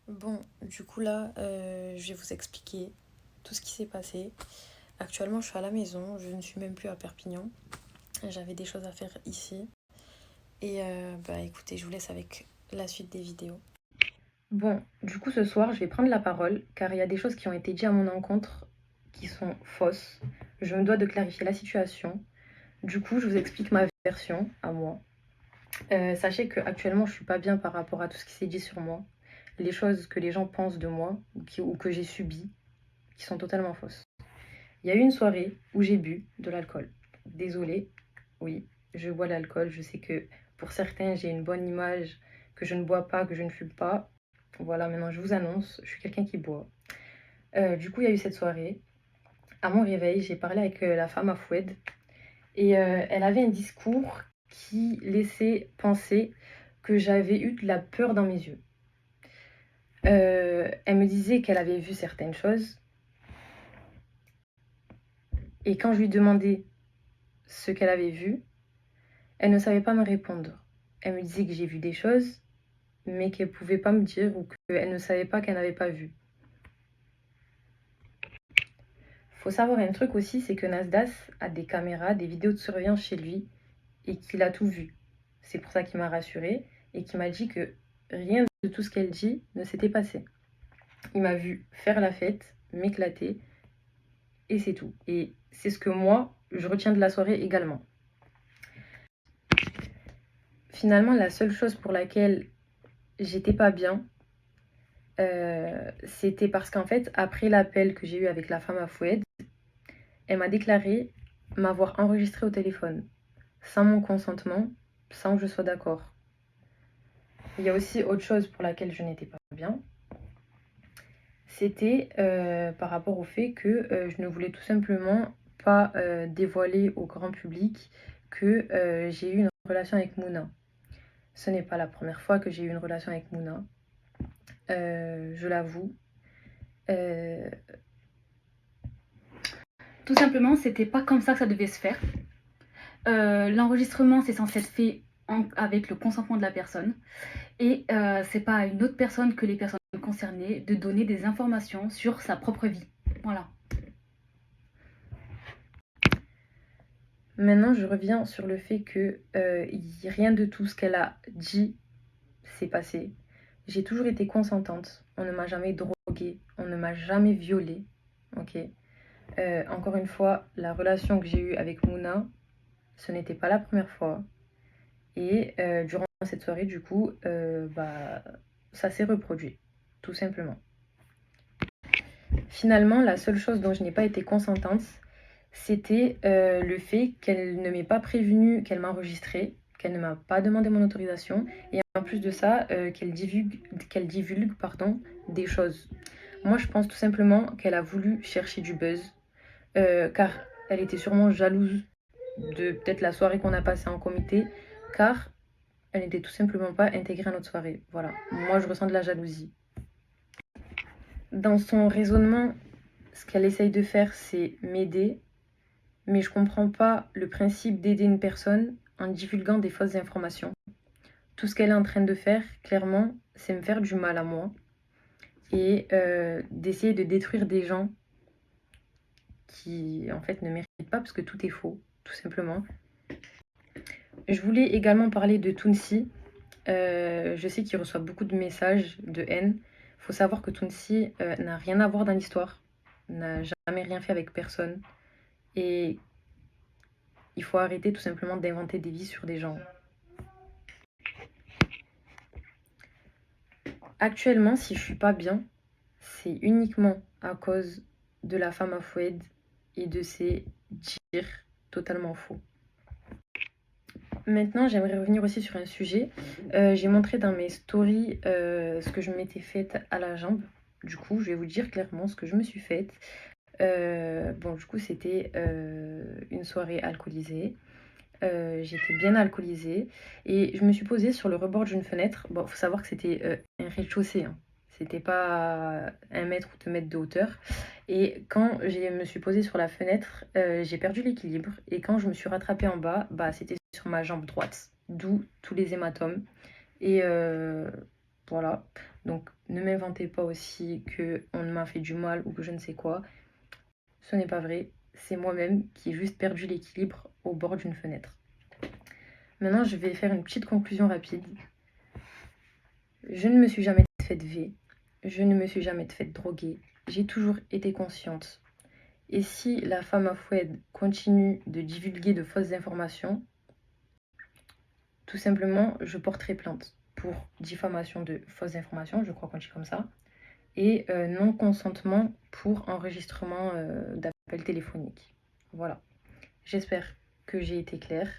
Bon, du coup là, je vais vous expliquer tout ce qui s'est passé. Actuellement, je suis à la maison, je ne suis même plus à Perpignan. J'avais des choses à faire ici. Et bah écoutez, je vous laisse avec la suite des vidéos. Bon, du coup ce soir, je vais prendre la parole car il y a des choses qui ont été dites à mon encontre qui sont fausses. Je me dois de clarifier la situation. Du coup, je vous explique ma version à moi. Sachez que actuellement, je suis pas bien par rapport à tout ce qui s'est dit sur moi. Les choses que les gens pensent de moi ou que j'ai subies, qui sont totalement fausses. Il y a eu une soirée où j'ai bu de l'alcool. Désolée, oui, je bois de l'alcool. Je sais que pour certains, j'ai une bonne image, que je ne bois pas, que je ne fume pas. Voilà, maintenant je vous annonce, je suis quelqu'un qui boit. Du coup, il y a eu cette soirée. À mon réveil, j'ai parlé avec la femme à Foued et elle avait un discours qui laissait penser que j'avais eu de la peur dans mes yeux. Elle me disait qu'elle avait vu certaines choses et quand je lui demandais ce qu'elle avait vu, elle ne savait pas me répondre. Elle me disait que j'ai vu des choses, mais qu'elle ne pouvait pas me dire ou qu'elle ne savait pas qu'elle n'avait pas vu. Faut savoir un truc aussi, c'est que Nasdas a des caméras, des vidéos de surveillance chez lui et qu'il a tout vu. C'est pour ça qu'il m'a rassurée et qu'il m'a dit que rien de tout ce qu'elle dit ne s'était passé. Il m'a vu faire la fête, m'éclater et c'est tout. Et c'est ce que moi, je retiens de la soirée également. Finalement, la seule chose pour laquelle j'étais pas bien, c'était parce qu'en fait, après l'appel que j'ai eu avec la femme à Foued, elle m'a déclaré m'avoir enregistré au téléphone, sans mon consentement, sans que je sois d'accord. Il y a aussi autre chose pour laquelle je n'étais pas bien, c'était par rapport au fait que je ne voulais tout simplement pas dévoiler au grand public que j'ai eu une relation avec Mouna. Ce n'est pas la première fois que j'ai eu une relation avec Mouna, je l'avoue. Euh, Tout simplement, c'était pas comme ça que ça devait se faire. L'enregistrement, c'est censé être fait avec le consentement de la personne. Et c'est pas à une autre personne que les personnes concernées de donner des informations sur sa propre vie. Voilà. Maintenant, je reviens sur le fait que rien de tout ce qu'elle a dit s'est passé. J'ai toujours été consentante. On ne m'a jamais droguée. On ne m'a jamais violée. Ok. Encore une fois, la relation que j'ai eue avec Mouna, ce n'était pas la première fois. Et durant cette soirée, du coup, bah, ça s'est reproduit, tout simplement. Finalement, la seule chose dont je n'ai pas été consentante, c'était le fait qu'elle ne m'ait pas prévenue qu'elle m'enregistrait, qu'elle ne m'a pas demandé mon autorisation, et en plus de ça, qu'elle divulgue des choses. Moi, je pense tout simplement qu'elle a voulu chercher du buzz, car elle était sûrement jalouse de peut-être la soirée qu'on a passée en comité, car elle n'était tout simplement pas intégrée à notre soirée. Voilà, moi je ressens de la jalousie. Dans son raisonnement, ce qu'elle essaye de faire, c'est m'aider, mais je comprends pas le principe d'aider une personne en divulguant des fausses informations. Tout ce qu'elle est en train de faire, clairement, c'est me faire du mal à moi et d'essayer de détruire des gens qui, en fait, ne méritent pas parce que tout est faux, tout simplement. Je voulais également parler de Tounsi. Je sais qu'il reçoit beaucoup de messages de haine. Il faut savoir que Tounsi n'a rien à voir dans l'histoire, n'a jamais rien fait avec personne. Et il faut arrêter tout simplement d'inventer des vies sur des gens. Actuellement, si je suis pas bien, c'est uniquement à cause de la femme à Foued et de ses dires totalement faux. Maintenant, j'aimerais revenir aussi sur un sujet. J'ai montré dans mes stories ce que je m'étais faite à la jambe. Du coup, je vais vous dire clairement ce que je me suis faite. Bon, du coup, c'était une soirée alcoolisée. J'étais bien alcoolisée et je me suis posée sur le rebord d'une fenêtre. Bon, faut savoir que c'était un rez-de-chaussée, hein. C'était pas 1 mètre ou 2 mètres de hauteur. Et quand je me suis posée sur la fenêtre, j'ai perdu l'équilibre. Et quand je me suis rattrapée en bas, bah, c'était sur ma jambe droite. D'où tous les hématomes. Et Voilà. Donc ne m'inventez pas aussi qu'on m'a fait du mal ou que je ne sais quoi. Ce n'est pas vrai. C'est moi-même qui ai juste perdu l'équilibre au bord d'une fenêtre. Maintenant, je vais faire une petite conclusion rapide. Je ne me suis jamais fait V. Je ne me suis jamais fait droguer. J'ai toujours été consciente. Et si la femme à Foued continue de divulguer de fausses informations, tout simplement, je porterai plainte pour diffamation de fausses informations, je crois qu'on dit comme ça, et non-consentement pour enregistrement d'appels téléphoniques. Voilà. J'espère que j'ai été claire.